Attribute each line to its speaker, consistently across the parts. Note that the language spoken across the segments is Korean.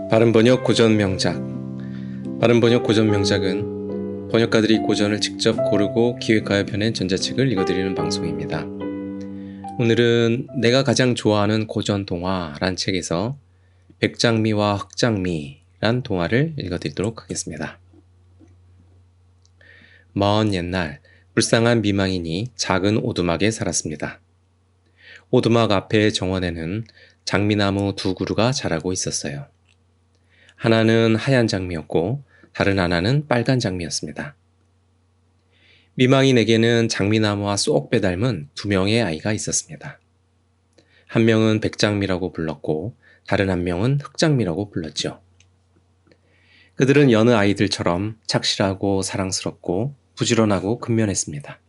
Speaker 1: 바른번역 고전명작. 바른번역 고전명작은 번역가들이 고전을 직접 고르고 기획하여 펴낸 전자책을 읽어드리는 방송입니다. 오늘은 내가 가장 좋아하는 고전 동화란 책에서 백장미와 흑장미란 동화를 읽어드리도록 하겠습니다. 먼 옛날 불쌍한 미망인이 작은 오두막에 살았습니다. 오두막 앞의 정원에는 장미나무 두 그루가 자라고 있었어요. 하나는 하얀 장미였고 다른 하나는 빨간 장미였습니다. 미망인에게는 장미나무와 쏙 빼닮은 두 명의 아이가 있었습니다. 한 명은 백장미라고 불렀고 다른 한 명은 흑장미라고 불렀죠. 그들은 여느 아이들처럼 착실하고 사랑스럽고 부지런하고 근면했습니다.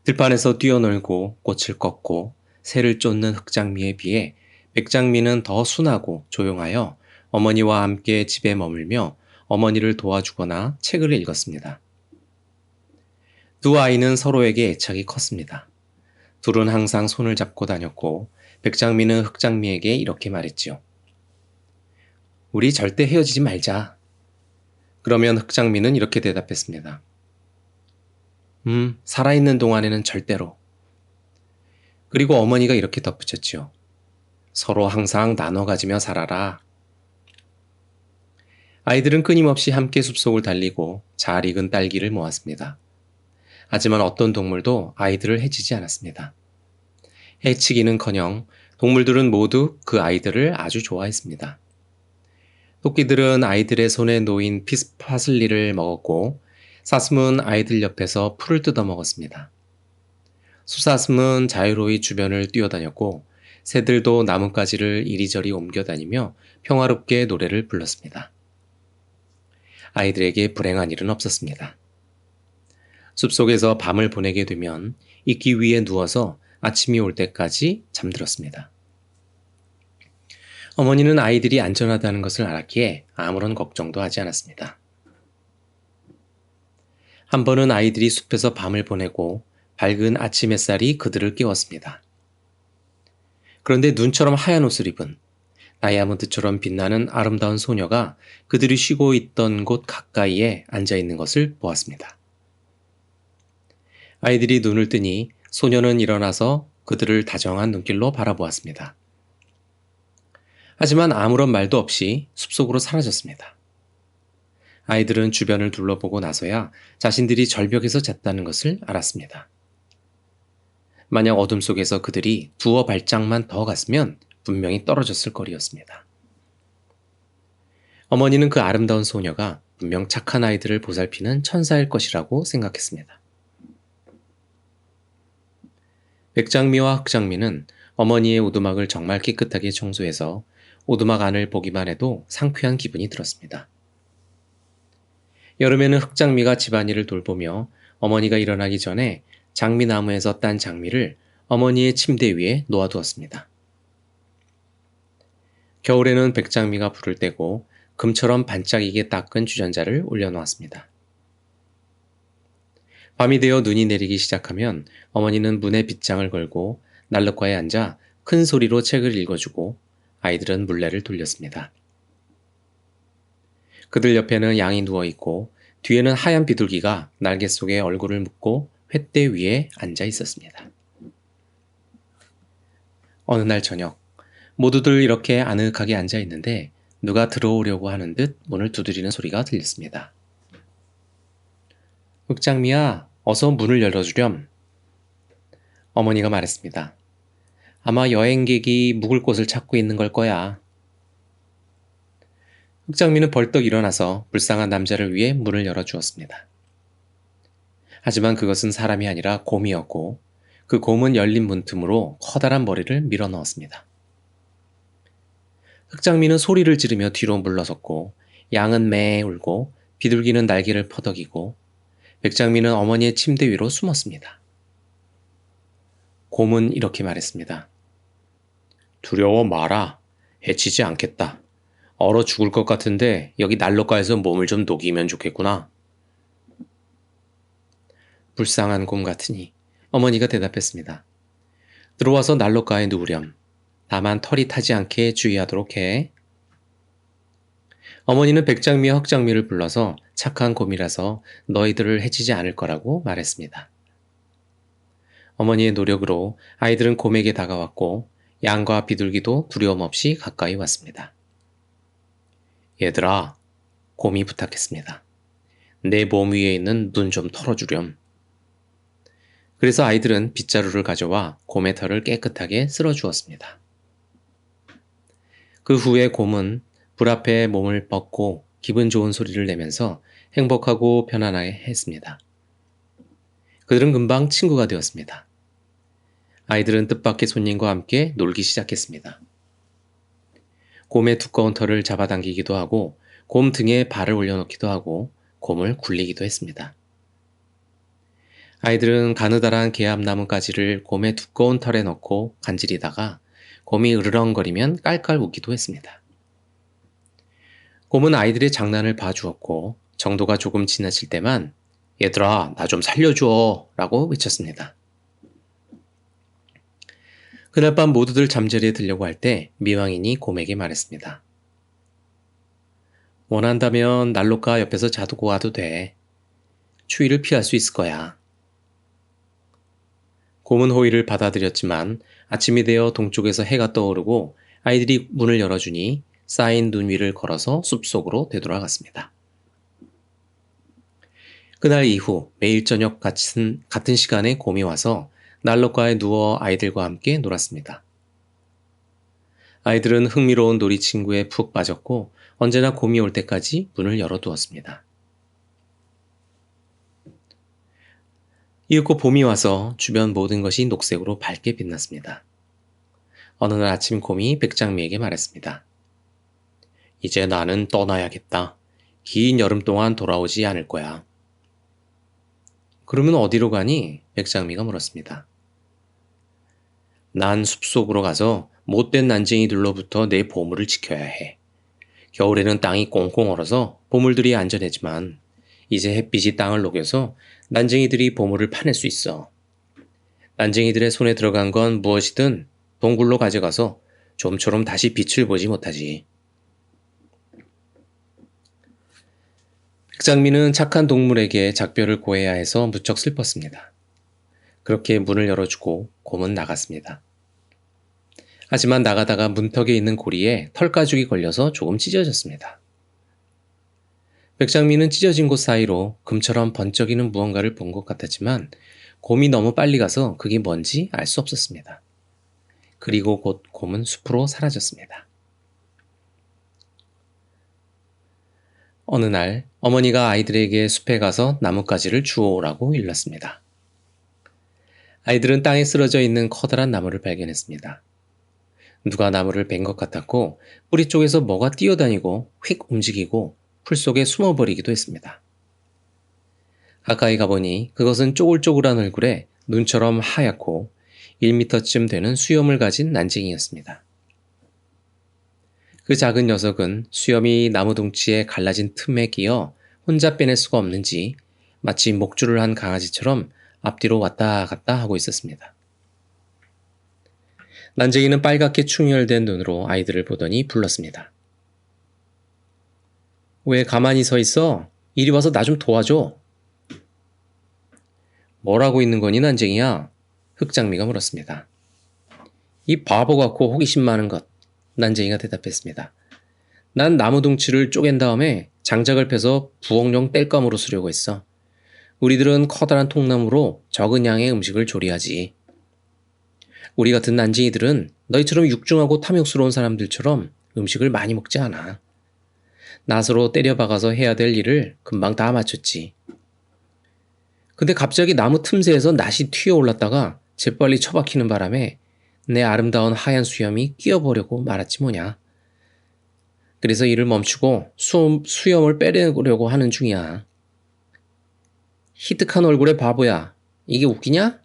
Speaker 1: 들판에서 뛰어놀고 꽃을 꺾고 새를 쫓는 흑장미에 비해 백장미는 더 순하고 조용하여 어머니와 함께 집에 머물며 어머니를 도와주거나 책을 읽었습니다. 두 아이는 서로에게 애착이 컸습니다. 둘은 항상 손을 잡고 다녔고 백장미는 흑장미에게 이렇게 말했지요. 우리 절대 헤어지지 말자. 그러면 흑장미는 이렇게 대답했습니다. 살아있는 동안에는 절대로. 그리고 어머니가 이렇게 덧붙였지요. 서로 항상 나눠 가지며 살아라. 아이들은 끊임없이 함께 숲속을 달리고 잘 익은 딸기를 모았습니다. 하지만 어떤 동물도 아이들을 해치지 않았습니다. 해치기는커녕 동물들은 모두 그 아이들을 아주 좋아했습니다. 토끼들은 아이들의 손에 놓인 파슬리를 먹었고 사슴은 아이들 옆에서 풀을 뜯어 먹었습니다. 수사슴은 자유로이 주변을 뛰어다녔고 새들도 나뭇가지를 이리저리 옮겨다니며 평화롭게 노래를 불렀습니다. 아이들에게 불행한 일은 없었습니다. 숲속에서 밤을 보내게 되면 이끼 위에 누워서 아침이 올 때까지 잠들었습니다. 어머니는 아이들이 안전하다는 것을 알았기에 아무런 걱정도 하지 않았습니다. 한 번은 아이들이 숲에서 밤을 보내고 밝은 아침 햇살이 그들을 깨웠습니다. 그런데 눈처럼 하얀 옷을 입은 다이아몬드처럼 빛나는 아름다운 소녀가 그들이 쉬고 있던 곳 가까이에 앉아 있는 것을 보았습니다. 아이들이 눈을 뜨니 소녀는 일어나서 그들을 다정한 눈길로 바라보았습니다. 하지만 아무런 말도 없이 숲속으로 사라졌습니다. 아이들은 주변을 둘러보고 나서야 자신들이 절벽에서 잤다는 것을 알았습니다. 만약 어둠 속에서 그들이 두어 발짝만 더 갔으면 분명히 떨어졌을 거리였습니다. 어머니는 그 아름다운 소녀가 분명 착한 아이들을 보살피는 천사일 것이라고 생각했습니다. 백장미와 흑장미는 어머니의 오두막을 정말 깨끗하게 청소해서 오두막 안을 보기만 해도 상쾌한 기분이 들었습니다. 여름에는 흑장미가 집안일을 돌보며 어머니가 일어나기 전에 장미나무에서 딴 장미를 어머니의 침대 위에 놓아두었습니다. 겨울에는 백장미가 불을 떼고 금처럼 반짝이게 닦은 주전자를 올려놓았습니다. 밤이 되어 눈이 내리기 시작하면 어머니는 문에 빗장을 걸고 난로가에 앉아 큰 소리로 책을 읽어주고 아이들은 물레를 돌렸습니다. 그들 옆에는 양이 누워있고 뒤에는 하얀 비둘기가 날개 속에 얼굴을 묻고 횃대 위에 앉아 있었습니다. 어느 날 저녁, 모두들 이렇게 아늑하게 앉아 있는데 누가 들어오려고 하는 듯 문을 두드리는 소리가 들렸습니다. 흑장미야, 어서 문을 열어주렴. 어머니가 말했습니다. 아마 여행객이 묵을 곳을 찾고 있는 걸 거야. 흑장미는 벌떡 일어나서 불쌍한 남자를 위해 문을 열어주었습니다. 하지만 그것은 사람이 아니라 곰이었고 그 곰은 열린 문틈으로 커다란 머리를 밀어 넣었습니다. 흑장미는 소리를 지르며 뒤로 물러섰고 양은 매 울고 비둘기는 날개를 퍼덕이고 백장미는 어머니의 침대 위로 숨었습니다. 곰은 이렇게 말했습니다. 두려워 마라. 해치지 않겠다. 얼어 죽을 것 같은데 여기 난로가에서 몸을 좀 녹이면 좋겠구나. 불쌍한 곰 같으니 어머니가 대답했습니다. 들어와서 난로가에 누우렴. 다만 털이 타지 않게 주의하도록 해. 어머니는 백장미와 흑장미를 불러서 착한 곰이라서 너희들을 해치지 않을 거라고 말했습니다. 어머니의 노력으로 아이들은 곰에게 다가왔고 양과 비둘기도 두려움 없이 가까이 왔습니다. 얘들아, 곰이 부탁했습니다. 내 몸 위에 있는 눈 좀 털어주렴. 그래서 아이들은 빗자루를 가져와 곰의 털을 깨끗하게 쓸어주었습니다. 그 후에 곰은 불 앞에 몸을 뻗고 기분 좋은 소리를 내면서 행복하고 편안하게 했습니다. 그들은 금방 친구가 되었습니다. 아이들은 뜻밖의 손님과 함께 놀기 시작했습니다. 곰의 두꺼운 털을 잡아당기기도 하고 곰 등에 발을 올려놓기도 하고 곰을 굴리기도 했습니다. 아이들은 가느다란 개암나무 가지를 곰의 두꺼운 털에 넣고 간지리다가 곰이 으르렁거리면 깔깔 웃기도 했습니다. 곰은 아이들의 장난을 봐주었고 정도가 조금 지나칠 때만 얘들아, 나 좀 살려줘 라고 외쳤습니다. 그날 밤 모두들 잠자리에 들려고 할 때 미왕인이 곰에게 말했습니다. 원한다면 난로가 옆에서 자두고 와도 돼. 추위를 피할 수 있을 거야. 곰은 호의를 받아들였지만 아침이 되어 동쪽에서 해가 떠오르고 아이들이 문을 열어주니 쌓인 눈 위를 걸어서 숲속으로 되돌아갔습니다. 그날 이후 매일 저녁 같은 시간에 곰이 와서 난로가에 누워 아이들과 함께 놀았습니다. 아이들은 흥미로운 놀이 친구에 푹 빠졌고 언제나 곰이 올 때까지 문을 열어두었습니다. 이윽고 봄이 와서 주변 모든 것이 녹색으로 밝게 빛났습니다. 어느 날 아침 곰이 백장미에게 말했습니다. 이제 나는 떠나야겠다. 긴 여름 동안 돌아오지 않을 거야. 그러면 어디로 가니? 백장미가 물었습니다. 난 숲속으로 가서 못된 난쟁이들로부터 내 보물을 지켜야 해. 겨울에는 땅이 꽁꽁 얼어서 보물들이 안전하지만 이제 햇빛이 땅을 녹여서 난쟁이들이 보물을 파낼 수 있어. 난쟁이들의 손에 들어간 건 무엇이든 동굴로 가져가서 좀처럼 다시 빛을 보지 못하지. 백장미는 착한 동물에게 작별을 고해야 해서 무척 슬펐습니다. 그렇게 문을 열어주고 곰은 나갔습니다. 하지만 나가다가 문턱에 있는 고리에 털가죽이 걸려서 조금 찢어졌습니다. 백장미는 찢어진 곳 사이로 금처럼 번쩍이는 무언가를 본 것 같았지만 곰이 너무 빨리 가서 그게 뭔지 알 수 없었습니다. 그리고 곧 곰은 숲으로 사라졌습니다. 어느 날 어머니가 아이들에게 숲에 가서 나뭇가지를 주워오라고 일렀습니다. 아이들은 땅에 쓰러져 있는 커다란 나무를 발견했습니다. 누가 나무를 벤 것 같았고 뿌리 쪽에서 뭐가 뛰어다니고 휙 움직이고 풀 속에 숨어버리기도 했습니다. 가까이 가보니 그것은 쪼글쪼글한 얼굴에 눈처럼 하얗고 1m쯤 되는 수염을 가진 난쟁이였습니다. 그 작은 녀석은 수염이 나무 둥치에 갈라진 틈에 끼어 혼자 빼낼 수가 없는지 마치 목줄을 한 강아지처럼 앞뒤로 왔다 갔다 하고 있었습니다. 난쟁이는 빨갛게 충혈된 눈으로 아이들을 보더니 불렀습니다. 왜 가만히 서 있어? 이리 와서 나 좀 도와줘. 뭘 하고 있는 거니 난쟁이야? 흑장미가 물었습니다. 이 바보 같고 호기심 많은 것. 난쟁이가 대답했습니다. 난 나무 둥치를 쪼갠 다음에 장작을 펴서 부엌용 땔감으로 쓰려고 했어. 우리들은 커다란 통나무로 적은 양의 음식을 조리하지. 우리 같은 난쟁이들은 너희처럼 육중하고 탐욕스러운 사람들처럼 음식을 많이 먹지 않아. 낫으로 때려박아서 해야 될 일을 금방 다 마쳤지. 근데 갑자기 나무 틈새에서 낫이 튀어올랐다가 재빨리 처박히는 바람에 내 아름다운 하얀 수염이 끼어보려고 말았지 뭐냐. 그래서 일을 멈추고 수염을 빼려고 하는 중이야. 희득한 얼굴의 바보야. 이게 웃기냐?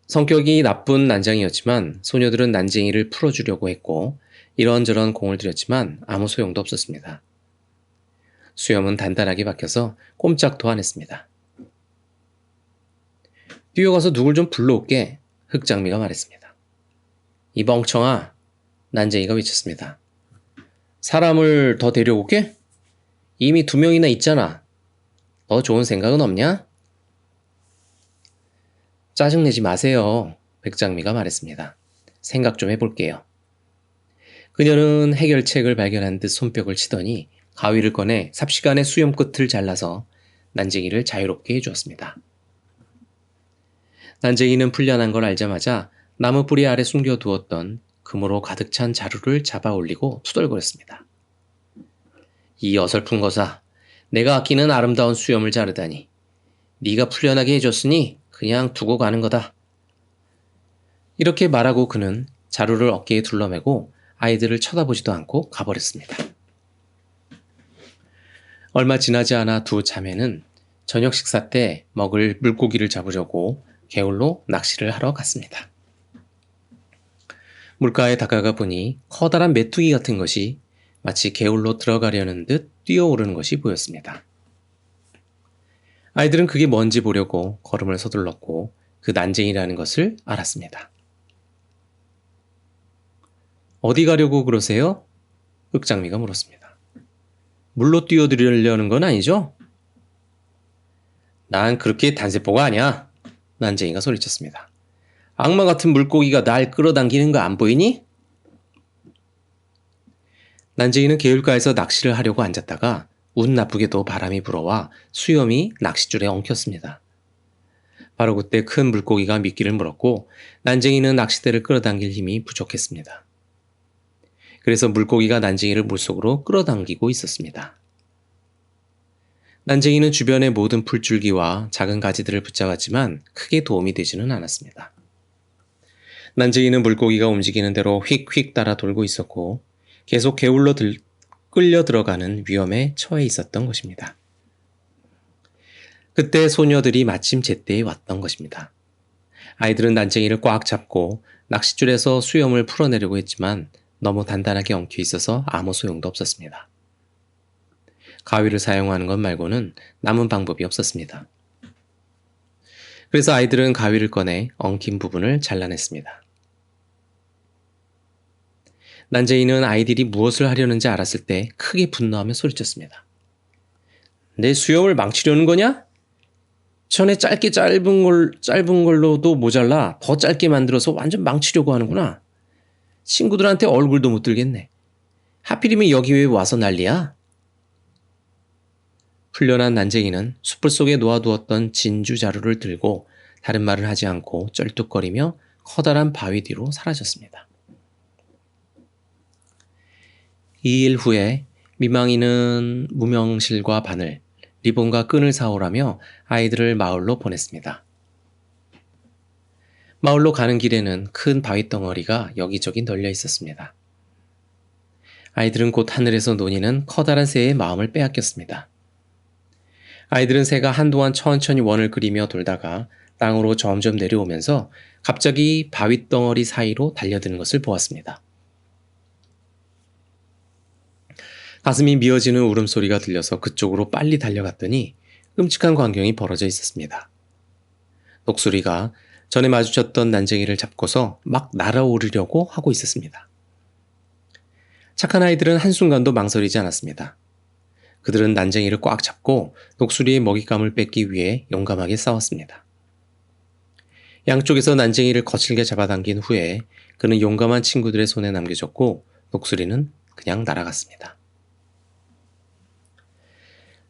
Speaker 1: 성격이 나쁜 난장이었지만 소녀들은 난쟁이를 풀어주려고 했고 이런저런 공을 들였지만 아무 소용도 없었습니다. 수염은 단단하게 박혀서 꼼짝도 안 했습니다. 뛰어가서 누굴 좀 불러올게. 흑장미가 말했습니다. 이 멍청아, 난쟁이가 외쳤습니다. 사람을 더 데려올게? 이미 2명이나 있잖아. 너 좋은 생각은 없냐? 짜증내지 마세요. 백장미가 말했습니다. 생각 좀 해볼게요. 그녀는 해결책을 발견한 듯 손뼉을 치더니 가위를 꺼내 삽시간에 수염 끝을 잘라서 난쟁이를 자유롭게 해주었습니다. 난쟁이는 풀려난 걸 알자마자 나무 뿌리 아래 숨겨두었던 금으로 가득 찬 자루를 잡아 올리고 투덜거렸습니다. 이 어설픈 거사, 내가 아끼는 아름다운 수염을 자르다니. 네가 풀려나게 해줬으니 그냥 두고 가는 거다. 이렇게 말하고 그는 자루를 어깨에 둘러매고 아이들을 쳐다보지도 않고 가버렸습니다. 얼마 지나지 않아 두 자매는 저녁 식사 때 먹을 물고기를 잡으려고 개울로 낚시를 하러 갔습니다. 물가에 다가가 보니 커다란 메뚜기 같은 것이 마치 개울로 들어가려는 듯 뛰어오르는 것이 보였습니다. 아이들은 그게 뭔지 보려고 걸음을 서둘렀고 그 난쟁이라는 것을 알았습니다. 어디 가려고 그러세요? 흑장미가 물었습니다. 물로 뛰어들려는 건 아니죠? 난 그렇게 단세포가 아니야. 난쟁이가 소리쳤습니다. 악마 같은 물고기가 날 끌어당기는 거 안 보이니? 난쟁이는 개울가에서 낚시를 하려고 앉았다가 운 나쁘게도 바람이 불어와 수염이 낚싯줄에 엉켰습니다. 바로 그때 큰 물고기가 미끼를 물었고 난쟁이는 낚싯대를 끌어당길 힘이 부족했습니다. 그래서 물고기가 난쟁이를 물속으로 끌어당기고 있었습니다. 난쟁이는 주변의 모든 풀줄기와 작은 가지들을 붙잡았지만 크게 도움이 되지는 않았습니다. 난쟁이는 물고기가 움직이는 대로 휙휙 따라 돌고 있었고 계속 개울로 끌려 들어가는 위험에 처해 있었던 것입니다. 그때 소녀들이 마침 제때에 왔던 것입니다. 아이들은 난쟁이를 꽉 잡고 낚싯줄에서 수염을 풀어내려고 했지만 너무 단단하게 엉켜 있어서 아무 소용도 없었습니다. 가위를 사용하는 것 말고는 남은 방법이 없었습니다. 그래서 아이들은 가위를 꺼내 엉킨 부분을 잘라냈습니다. 난쟁이는 아이들이 무엇을 하려는지 알았을 때 크게 분노하며 소리쳤습니다. 내 수염을 망치려는 거냐? 전에 짧은 걸로도 모자라 더 짧게 만들어서 완전 망치려고 하는구나. 친구들한테 얼굴도 못 들겠네. 하필이면 여기 왜 와서 난리야? 풀려난 난쟁이는 숯불 속에 놓아두었던 진주 자루를 들고 다른 말을 하지 않고 쩔뚝거리며 커다란 바위 뒤로 사라졌습니다. 2일 후에 미망이는 무명실과 바늘, 리본과 끈을 사오라며 아이들을 마을로 보냈습니다. 마을로 가는 길에는 큰 바위 덩어리가 여기저기 널려 있었습니다. 아이들은 곧 하늘에서 논이는 커다란 새의 마음을 빼앗겼습니다. 아이들은 새가 한동안 천천히 원을 그리며 돌다가 땅으로 점점 내려오면서 갑자기 바위 덩어리 사이로 달려드는 것을 보았습니다. 가슴이 미어지는 울음소리가 들려서 그쪽으로 빨리 달려갔더니 끔찍한 광경이 벌어져 있었습니다. 녹수리가 전에 마주쳤던 난쟁이를 잡고서 막 날아오르려고 하고 있었습니다. 착한 아이들은 한순간도 망설이지 않았습니다. 그들은 난쟁이를 꽉 잡고 녹수리의 먹잇감을 뺏기 위해 용감하게 싸웠습니다. 양쪽에서 난쟁이를 거칠게 잡아당긴 후에 그는 용감한 친구들의 손에 남겨졌고 녹수리는 그냥 날아갔습니다.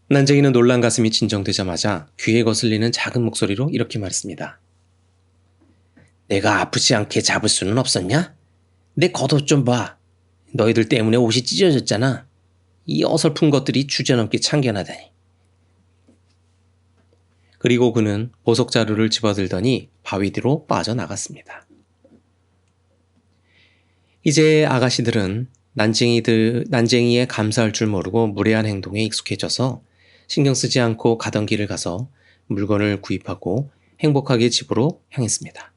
Speaker 1: 난쟁이는 놀란 가슴이 진정되자마자 귀에 거슬리는 작은 목소리로 이렇게 말했습니다. 내가 아프지 않게 잡을 수는 없었냐? 내 겉옷 좀 봐. 너희들 때문에 옷이 찢어졌잖아. 이 어설픈 것들이 주제넘게 참견하다니. 그리고 그는 보석 자루를 집어들더니 바위 뒤로 빠져나갔습니다. 이제 아가씨들은 난쟁이에 감사할 줄 모르고 무례한 행동에 익숙해져서 신경 쓰지 않고 가던 길을 가서 물건을 구입하고 행복하게 집으로 향했습니다.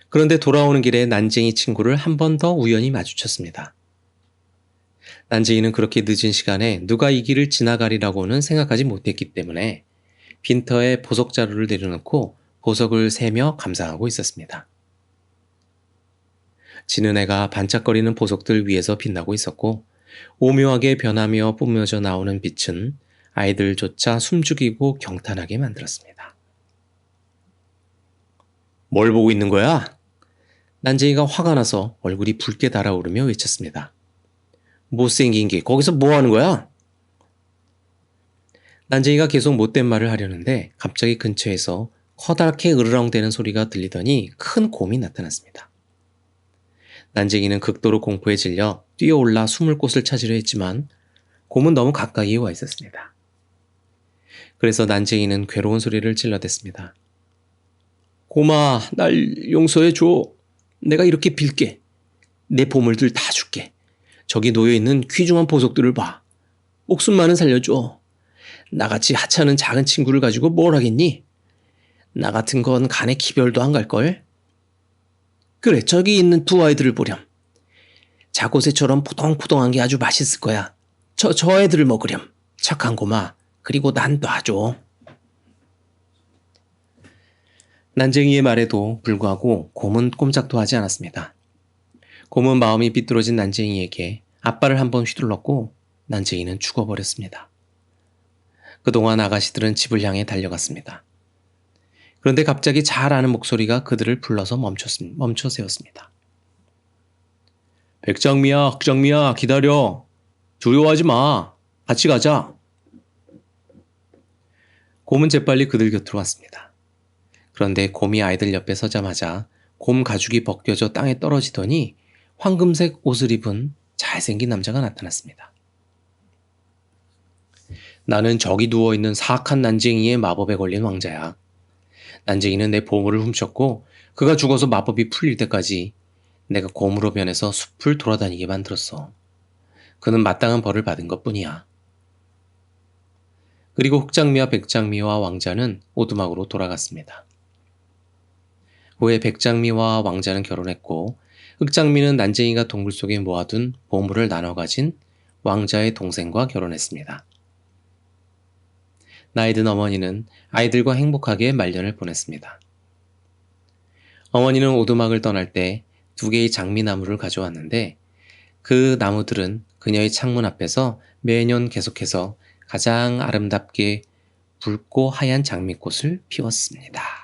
Speaker 1: 그런데 돌아오는 길에 난쟁이 친구를 한 번 더 우연히 마주쳤습니다. 난쟁이는 그렇게 늦은 시간에 누가 이 길을 지나가리라고는 생각하지 못했기 때문에 빈터에 보석 자루를 내려놓고 보석을 세며 감상하고 있었습니다. 지는 해가 반짝거리는 보석들 위에서 빛나고 있었고 오묘하게 변하며 뿜어져 나오는 빛은 아이들조차 숨죽이고 경탄하게 만들었습니다. 뭘 보고 있는 거야? 난쟁이가 화가 나서 얼굴이 붉게 달아오르며 외쳤습니다. 못생긴 게 거기서 뭐 하는 거야? 난쟁이가 계속 못된 말을 하려는데 갑자기 근처에서 커다랗게 으르렁대는 소리가 들리더니 큰 곰이 나타났습니다. 난쟁이는 극도로 공포에 질려 뛰어올라 숨을 곳을 찾으려 했지만 곰은 너무 가까이에 와 있었습니다. 그래서 난쟁이는 괴로운 소리를 질러댔습니다. 곰아, 날 용서해줘. 내가 이렇게 빌게. 내 보물들 다 줄게. 저기 놓여있는 귀중한 보석들을 봐. 목숨만은 살려줘. 나같이 하찮은 작은 친구를 가지고 뭘 하겠니? 나 같은 건 간에 기별도 안 갈걸? 그래, 저기 있는 두 아이들을 보렴. 자고새처럼 포동포동한 게 아주 맛있을 거야. 저 애들을 먹으렴. 착한 곰아. 그리고 난 놔줘. 난쟁이의 말에도 불구하고 곰은 꼼짝도 하지 않았습니다. 곰은 마음이 삐뚤어진 난쟁이에게 앞발을 한번 휘둘렀고 난쟁이는 죽어버렸습니다. 그동안 아가씨들은 집을 향해 달려갔습니다. 그런데 갑자기 잘 아는 목소리가 그들을 불러서 멈춰 세웠습니다. 백장미야, 흑장미야, 기다려. 두려워하지 마. 같이 가자. 곰은 재빨리 그들 곁으로 왔습니다. 그런데 곰이 아이들 옆에 서자마자 곰 가죽이 벗겨져 땅에 떨어지더니 황금색 옷을 입은 잘생긴 남자가 나타났습니다. 나는 저기 누워있는 사악한 난쟁이의 마법에 걸린 왕자야. 난쟁이는 내 보물을 훔쳤고 그가 죽어서 마법이 풀릴 때까지 내가 곰으로 변해서 숲을 돌아다니게 만들었어. 그는 마땅한 벌을 받은 것뿐이야. 그리고 흑장미와 백장미와 왕자는 오두막으로 돌아갔습니다. 후에 백장미와 왕자는 결혼했고 흑장미는 난쟁이가 동굴 속에 모아둔 보물을 나눠 가진 왕자의 동생과 결혼했습니다. 나이든 어머니는 아이들과 행복하게 말년을 보냈습니다. 어머니는 오두막을 떠날 때 2개의 장미나무를 가져왔는데 그 나무들은 그녀의 창문 앞에서 매년 계속해서 가장 아름답게 붉고 하얀 장미꽃을 피웠습니다.